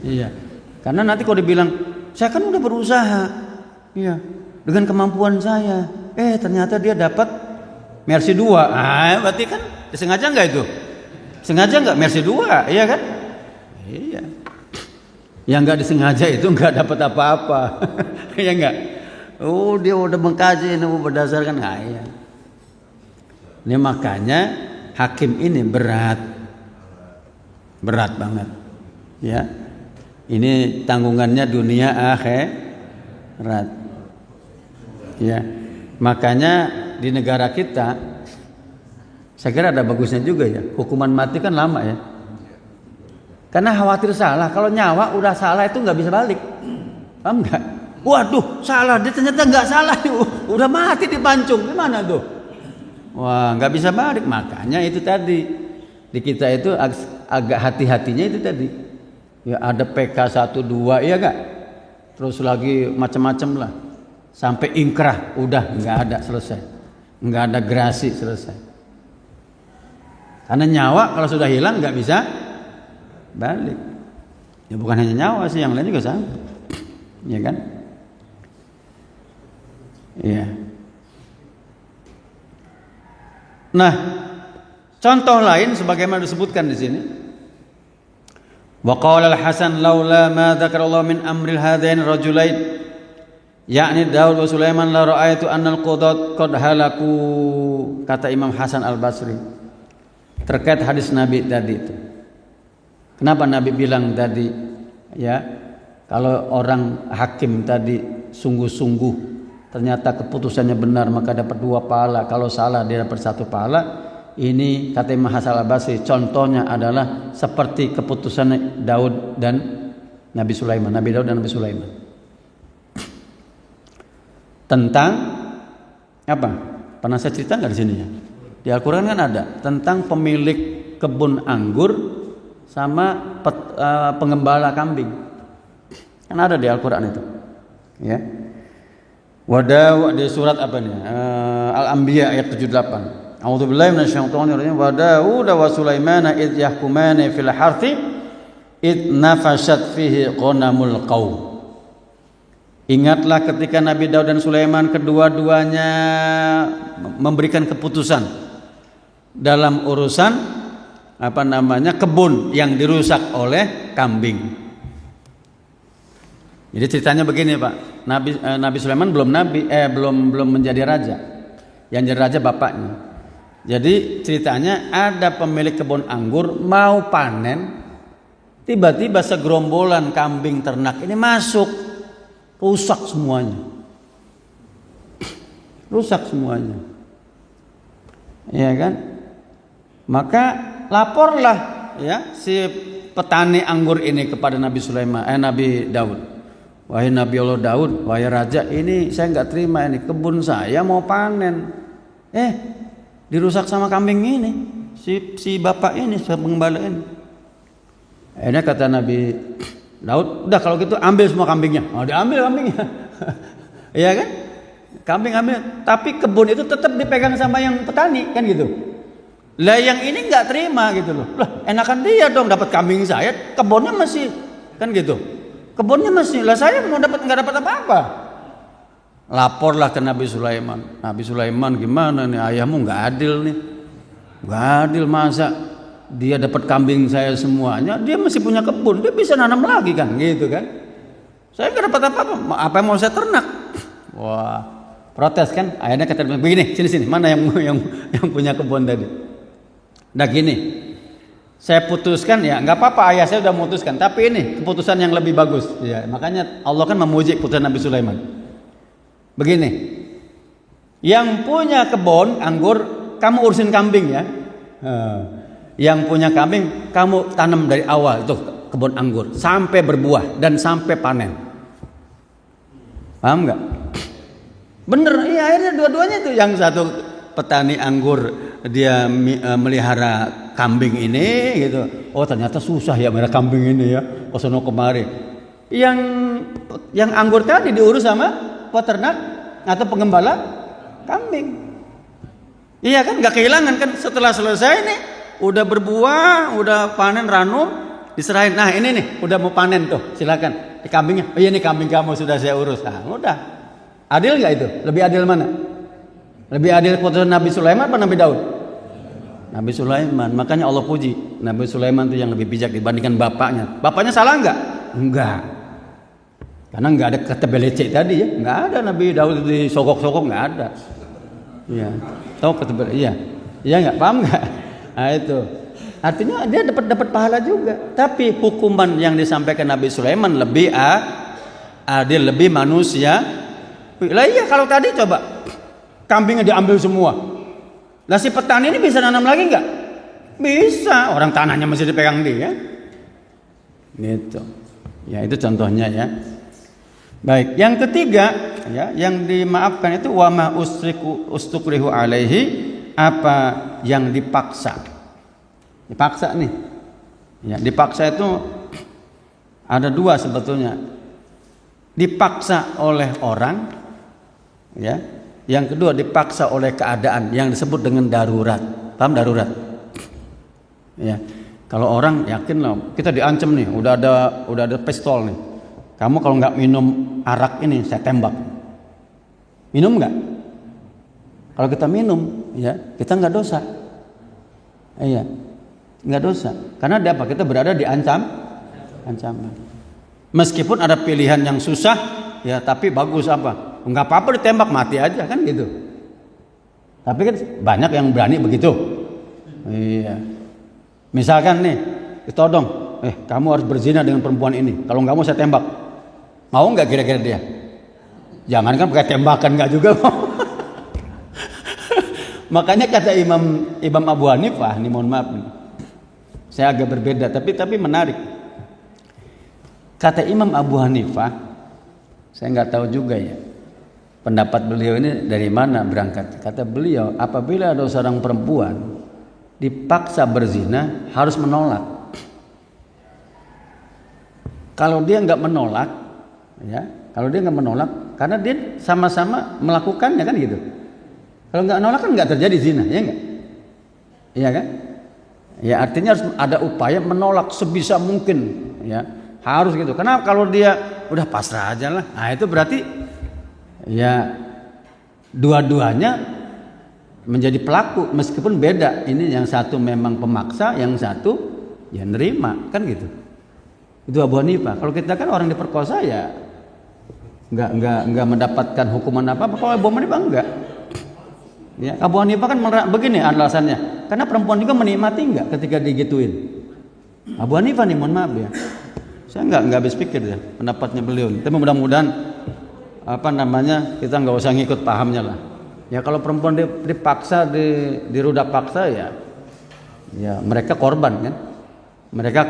Iya, karena nanti kalau dibilang saya kan udah berusaha, iya, dengan kemampuan saya, ternyata dia dapat Mercy 2. Berarti kan disengaja nggak itu? Sengaja nggak Mercy 2, iya kan? Iya. Yang nggak disengaja itu nggak dapat apa-apa, ya nggak? Oh dia udah mengkaji ini berdasarkan iya. Ini makanya hakim ini berat banget, ya. Ini tanggungannya dunia akhirat, ya. Makanya di negara kita, saya kira ada bagusnya juga ya. Hukuman mati kan lama ya. Karena khawatir salah. Kalau nyawa udah salah itu nggak bisa balik. Paham nggak? Waduh, salah. Dia ternyata nggak salah. Udah mati dipancung. Gimana tuh? Wah, nggak bisa balik. Makanya itu tadi di kita itu agak hati-hatinya itu tadi. Ya ada PK 1, 2, iya nggak? Terus lagi macam-macam lah. Sampai ingkrah, udah nggak ada, selesai. Nggak ada gerasi, selesai. Karena nyawa kalau sudah hilang nggak bisa balik. Ya bukan hanya nyawa sih, yang lain juga sama. Ya kan? Iya. Nah, contoh lain sebagaimana disebutkan di sini. Wa qala al-Hasan laula ma dzakarallahu min amril hadain rajulain yakni Daud wa Sulaiman la ra'aitu annal qudat qad halaku, kata Imam Hasan Al-Basri terkait hadis Nabi tadi itu. Kenapa Nabi bilang tadi ya, kalau orang hakim tadi sungguh-sungguh ternyata keputusannya benar maka dapat 2 pahala, kalau salah dia dapat 1 pahala. Ini kata Imam Hasan Al-Basri contohnya adalah seperti keputusan Daud dan Nabi Sulaiman, Nabi Daud dan Nabi Sulaiman. Tentang apa? Pernah saya cerita nggak di sini ya? Di Al-Quran kan ada tentang pemilik kebun anggur sama pengembala kambing. Kan ada di Al-Quran itu. Ya. Wadaw di surat apa nih? Al-Anbiya ayat 78. A'udzubillahi minasyaitonir rajim. Wa Daud wa Sulaiman id yahkumani fil harthi id nafashat fihi ghanamul qaum. Ingatlah ketika Nabi Daud dan Sulaiman kedua-duanya memberikan keputusan dalam urusan kebun yang dirusak oleh kambing. Jadi ceritanya begini Pak, Nabi Sulaiman belum menjadi raja, yang jadi raja bapaknya. Jadi ceritanya ada pemilik kebun anggur mau panen, tiba-tiba segerombolan kambing ternak ini masuk, rusak semuanya, ya kan? Maka laporlah ya si petani anggur ini kepada Nabi Daud. Wahai Nabi Allah Daud, wahai raja, ini saya nggak terima, ini kebun saya mau panen, dirusak sama kambing ini, si bapak ini, si pengembala ini. Akhirnya kata Nabi Daud, udah kalau gitu ambil semua kambingnya. Oh, diambil kambingnya, iya kan? Kambing ambil, tapi kebun itu tetap dipegang sama yang petani, kan gitu. Lah yang ini nggak terima gitu loh. Lah enakan dia dong dapat kambing saya, kebunnya masih kan gitu. Kebunnya masih, lah saya mau nggak dapat apa-apa. Laporlah ke Nabi Sulaiman. Nabi Sulaiman gimana nih, ayahmu nggak adil nih. Nggak adil, masa dia dapat kambing saya semuanya, dia masih punya kebun, dia bisa nanam lagi kan gitu kan. Saya nggak dapat apa-apa, apa yang mau saya ternak. Wah, protes kan. Akhirnya kata begini, sini mana yang punya kebun tadi. Nah gini, saya putuskan ya, nggak apa-apa, ayah saya udah memutuskan, tapi ini keputusan yang lebih bagus. Ya, makanya Allah kan memuji putusan Nabi Sulaiman. Begini, yang punya kebun anggur, kamu urusin kambing ya. Yang punya kambing, kamu tanam dari awal itu kebun anggur sampai berbuah dan sampai panen. Paham nggak? Bener, iya akhirnya dua-duanya itu, yang satu petani anggur dia melihara kambing ini gitu. Oh ternyata susah ya melihara kambing ini ya. Kosono kemari. Yang anggur tadi diurus sama peternak atau pengembala kambing. Iya kan, nggak kehilangan kan, setelah selesai nih udah berbuah, udah panen ranum, diserahin. Nah ini nih udah mau panen tuh, silakan. Di kambingnya, oh iya nih kambing kamu sudah saya urus. Nah udah, adil nggak itu? Lebih adil mana? Lebih adil putusan Nabi Sulaiman apa Nabi Daud? Nabi Sulaiman. Makanya Allah puji Nabi Sulaiman itu yang lebih bijak dibandingkan bapaknya. Bapaknya salah nggak? Enggak. Karena nggak ada kata belecek tadi ya, nggak ada Nabi Daud disogok-sogok, nggak ada. Iya, tahu kata iya, iya nggak, paham nggak? Nah itu artinya dia dapat pahala juga. Tapi hukuman yang disampaikan Nabi Sulaiman lebih adil, lebih manusia. Lah iya, kalau tadi coba kambingnya diambil semua, lah si petani ini bisa nanam lagi nggak? Bisa, orang tanahnya masih dipegang dia. Gitu. Ya itu contohnya ya. Baik, yang ketiga ya, yang dimaafkan itu wa ma ustukrihu alaihi, apa yang dipaksa. Dipaksa nih. Ya, dipaksa itu ada dua sebetulnya. Dipaksa oleh orang ya. Yang kedua dipaksa oleh keadaan yang disebut dengan darurat. Paham darurat? Ya. Kalau orang yakin loh, kita diancam nih, udah ada pistol nih. Kamu kalau nggak minum arak ini saya tembak. Minum nggak? Kalau kita minum, ya kita nggak dosa. Iya, nggak dosa. Karena dia apa? Kita berada di ancaman. Meskipun ada pilihan yang susah, ya tapi bagus apa? Nggak apa-apa ditembak, mati aja kan gitu. Tapi kan banyak yang berani begitu. Iya. Misalkan nih, ditodong, kamu harus berzina dengan perempuan ini. Kalau nggak mau saya tembak. Mau nggak kira-kira dia? Jangan kan pakai tembakan, nggak juga mau. Makanya kata Imam Abu Hanifah, nih mohon maaf nih, saya agak berbeda, tapi menarik. Kata Imam Abu Hanifah, saya nggak tahu juga ya pendapat beliau ini dari mana berangkat. Kata beliau, apabila ada seorang perempuan dipaksa berzina harus menolak. Kalau dia nggak menolak, ya, kalau dia nggak menolak, karena dia sama-sama melakukannya kan gitu. Kalau nggak menolak kan nggak terjadi zina, ya nggak? Iya kan? Ya artinya harus ada upaya menolak sebisa mungkin, ya harus gitu. Karena kalau dia udah pasrah aja lah, nah itu berarti ya dua-duanya menjadi pelaku meskipun beda. Ini yang satu memang pemaksa, yang satu ya nerima kan gitu. Itu Abu Hanifah. Kalau kita kan orang diperkosa ya nggak mendapatkan hukuman apa-apa. Kalau Abu Hanifah enggak. Ya, Abu Hanifah kan begini alasannya. Karena perempuan juga menikmati enggak ketika digituin. Abu Hanifah nih mohon maaf ya. Saya nggak habis pikir ya pendapatnya beliau. Tapi mudah-mudahan kita nggak usah ngikut pahamnya lah. Ya kalau perempuan dipaksa dirudak paksa ya mereka korban kan. Mereka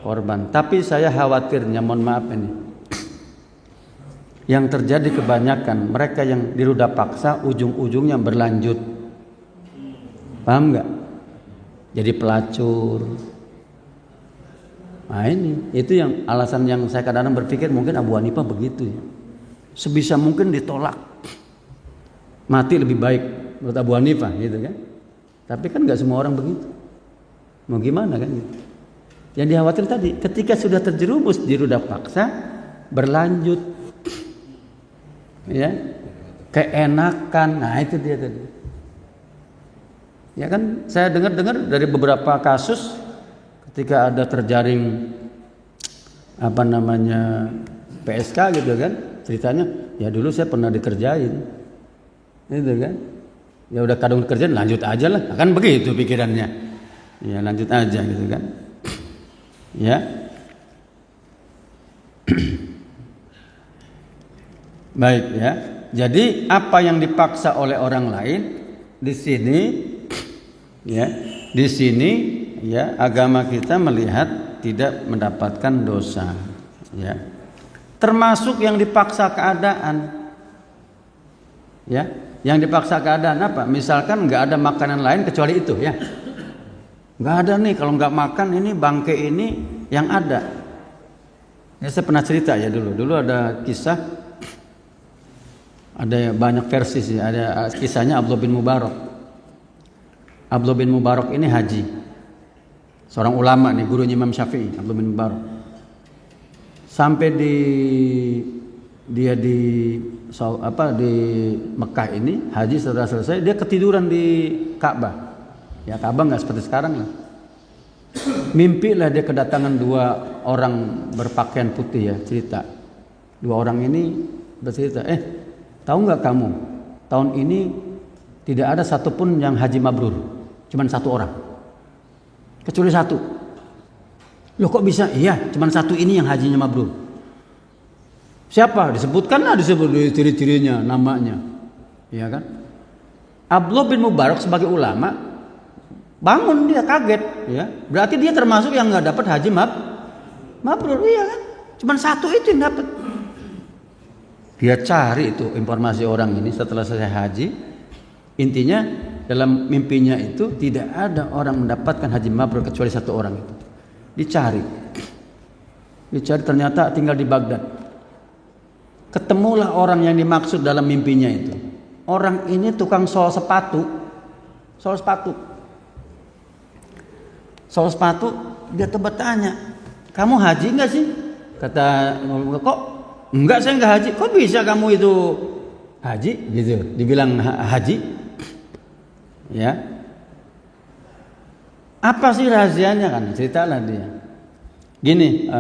korban. Tapi saya khawatirnya mohon maaf ini. Yang terjadi kebanyakan mereka yang dirudak paksa ujung-ujungnya berlanjut. Paham nggak? Jadi pelacur. Nah ini itu yang alasan yang saya kadang-kadang berpikir mungkin Abu Hanifah begitu ya. Sebisa mungkin ditolak. Mati lebih baik menurut Abu Hanifah gitu kan. Tapi kan nggak semua orang begitu. Mau gimana kan gitu. Yang dikhawatir tadi, ketika sudah terjerumus di roda paksa, berlanjut, ya, keenakan. Nah itu dia tadi. Ya kan, saya dengar dari beberapa kasus ketika ada terjaring PSK gitu kan, ceritanya, ya dulu saya pernah dikerjain, gitu kan. Ya udah kadang kerjaan lanjut aja lah, kan begitu pikirannya. Ya lanjut aja gitu kan. Ya. Baik ya. Jadi apa yang dipaksa oleh orang lain di sini ya, di sini ya agama kita melihat tidak mendapatkan dosa ya. Termasuk yang dipaksa keadaan. Ya, yang dipaksa keadaan apa? Misalkan nggak ada makanan lain kecuali itu ya. Nggak ada nih, kalau nggak makan ini bangke ini yang ada. Ya, saya pernah cerita ya dulu ada kisah, ada banyak versi sih. Ada kisahnya Abdullah bin Mubarak. Abdullah bin Mubarak ini haji, seorang ulama nih, gurunya Imam Syafi'i, Abdullah bin Mubarak. Sampai di Mekah ini haji setelah selesai dia ketiduran di Ka'bah. Ya Ka'bah nggak seperti sekarang lah. Mimpilah dia kedatangan 2 orang berpakaian putih ya, cerita. 2 orang ini bercerita, tahu nggak kamu tahun ini tidak ada satupun yang haji mabrur, cuman 1 orang, kecuali 1. Loh kok bisa? Iya, cuman 1 ini yang hajinya mabrur. Siapa? Disebutkanlah, disebut ciri-cirinya, namanya, ya kan? Abdullah bin Mubarak sebagai ulama bangun, dia kaget, ya. Berarti dia termasuk yang nggak dapat haji mabrur, iya kan? Cuman 1 itu yang dapat. Dia cari itu informasi orang ini setelah selesai haji. Intinya dalam mimpinya itu tidak ada orang mendapatkan haji mabrur kecuali 1 orang itu. Dicari ternyata tinggal di Baghdad. Ketemulah orang yang dimaksud dalam mimpinya itu. Orang ini tukang sol sepatu. Sol sepatu, dia bertanya, kamu haji nggak sih? Kata, kok enggak, saya nggak haji. Kok bisa kamu itu haji? Gitu, dibilang haji. Ya, apa sih rahasianya kan? Ceritalah dia. Gini,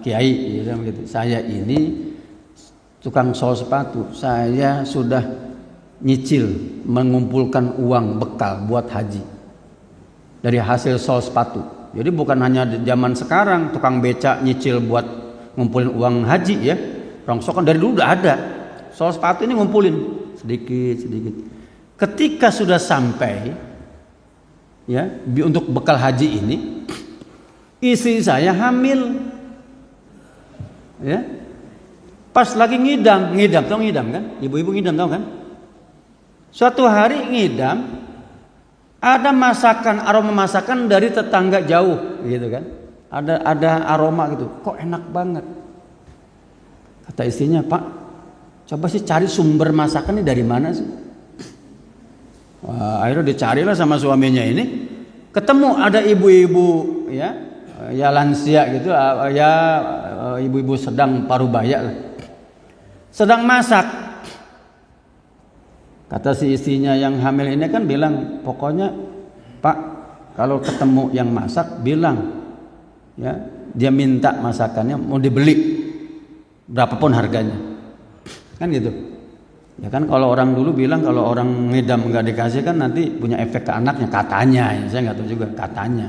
Kiai, ya, gitu. Saya ini tukang sol sepatu. Saya sudah nyicil mengumpulkan uang bekal buat haji dari hasil sol sepatu. Jadi bukan hanya zaman sekarang tukang becak nyicil buat ngumpulin uang haji ya. Rongsokan dari dulu udah ada. Sol sepatu ini ngumpulin sedikit. Ketika sudah sampai ya untuk bekal haji ini, istri saya hamil. Ya. Pas lagi ngidam kan? Ibu-ibu ngidam tahu kan? Suatu hari ngidam, ada aroma masakan dari tetangga jauh gitu kan. Ada aroma gitu. Kok enak banget. Kata istrinya, "Pak, coba sih cari sumber masakan ini dari mana sih?" Wah, akhirnya dicarilah sama suaminya ini. Ketemu ada ibu-ibu ya lansia gitu, ya ibu-ibu sedang parubaya lah. Sedang masak. Kata si istrinya yang hamil ini kan bilang, pokoknya Pak, kalau ketemu yang masak bilang, ya dia minta masakannya mau dibeli berapapun harganya, kan gitu. Ya kan kalau orang dulu bilang kalau orang ngidam nggak dikasih kan nanti punya efek ke anaknya, katanya. Ya, saya nggak tahu juga, katanya.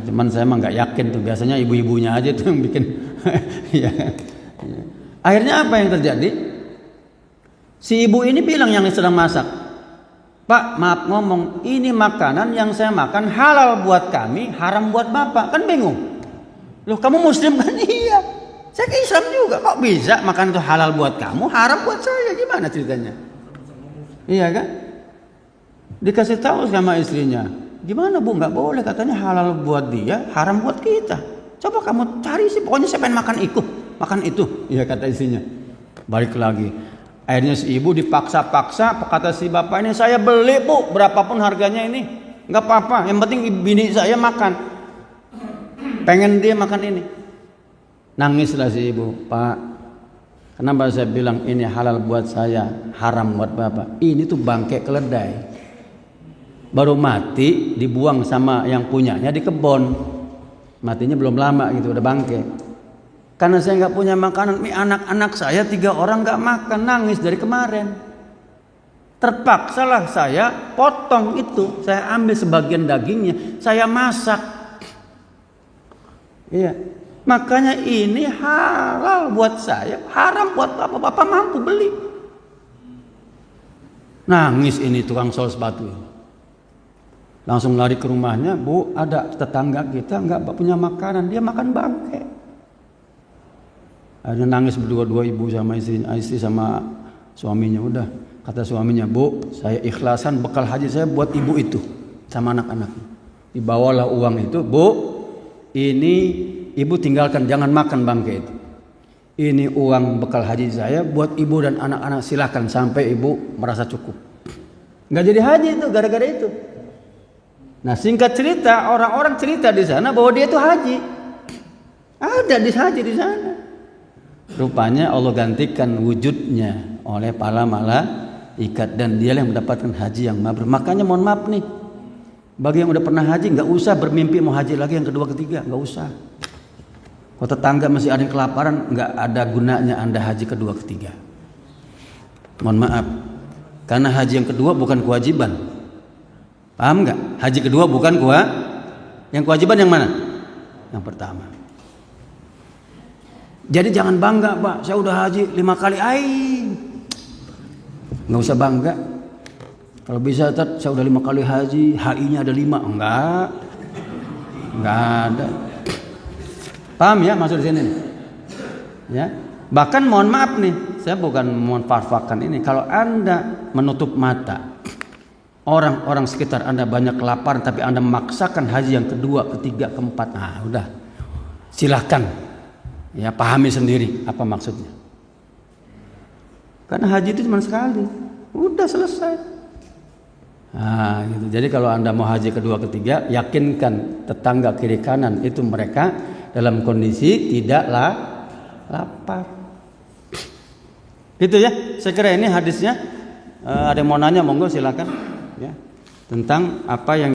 Cuman saya mah nggak yakin tuh, biasanya ibu-ibunya aja tuh yang bikin. Ya. Akhirnya apa yang terjadi? Si ibu ini bilang yang sedang masak, "Pak, maaf ngomong, ini makanan yang saya makan halal buat kami, haram buat Bapak." Kan bingung. Loh, kamu muslim kan? Iya. Saya ke Islam juga. Kok bisa makan itu halal buat kamu, haram buat saya? Gimana ceritanya? Iya kan? Dikasih tahu sama istrinya. Gimana Bu? Nggak boleh, katanya halal buat dia, haram buat kita. Coba kamu cari sih, pokoknya saya pengen makan itu. Iya kata istrinya. Balik lagi. Akhirnya si ibu dipaksa-paksa, kata si bapak ini, saya beli bu, berapapun harganya ini, nggak apa-apa, yang penting bini saya makan, pengen dia makan ini. Nangislah si ibu, Pak, kenapa saya bilang ini halal buat saya, haram buat bapak? Ini tuh bangkai keledai, baru mati dibuang sama yang punyanya di kebun, matinya belum lama gitu, udah bangkai. Karena saya nggak punya makanan, anak-anak saya 3 orang nggak makan, nangis dari kemarin. Terpaksalah saya potong itu, saya ambil sebagian dagingnya, saya masak. Iya, makanya ini halal buat saya, haram buat bapak mampu beli. Nangis ini tukang sol sepatu. Langsung lari ke rumahnya, Bu, ada tetangga kita nggak punya makanan, dia makan bangkai. Akhirnya nangis berdua-dua, ibu sama istri sama suaminya. Udah, kata suaminya, Bu, saya ikhlasan bekal haji saya buat ibu itu sama anak-anaknya. Dibawalah uang itu, Bu, ini ibu tinggalkan, jangan makan bangkai itu. Ini uang bekal haji saya buat ibu dan anak-anak, silakan sampai ibu merasa cukup. Nggak jadi haji itu gara-gara itu. Nah, singkat cerita, orang-orang cerita di sana bahwa dia itu haji. Ada di haji di sana. Rupanya Allah gantikan wujudnya oleh para malaikat dan dia yang mendapatkan haji yang mabrur. Makanya mohon maaf nih, bagi yang udah pernah haji nggak usah bermimpi mau haji lagi yang kedua ketiga, nggak usah. Kalau tetangga masih ada yang kelaparan, nggak ada gunanya Anda haji kedua ketiga. Mohon maaf, karena haji yang kedua bukan kewajiban. Paham nggak? Haji kedua bukan yang kewajiban yang mana? Yang pertama. Jadi jangan bangga, Pak, saya udah haji 5 kali. Nggak usah bangga. Kalau bisa saya udah 5 kali haji, HI-nya ada 5. Enggak ada. Paham ya maksud di sini? Ya. Bahkan mohon maaf nih, saya bukan memanfaatkan ini. Kalau Anda menutup mata, orang-orang sekitar Anda banyak kelaparan, tapi Anda memaksakan haji yang kedua, ketiga, keempat, nah udah, silahkan. Ya, pahami sendiri apa maksudnya. Karena haji itu cuma sekali, udah selesai. Nah, gitu. Jadi kalau Anda mau haji kedua ketiga, yakinkan tetangga kiri kanan itu mereka dalam kondisi tidak lapar. Gitu ya. Saya kira ini hadisnya. Ada yang mau nanya, monggo silakan. Ya. Tentang apa yang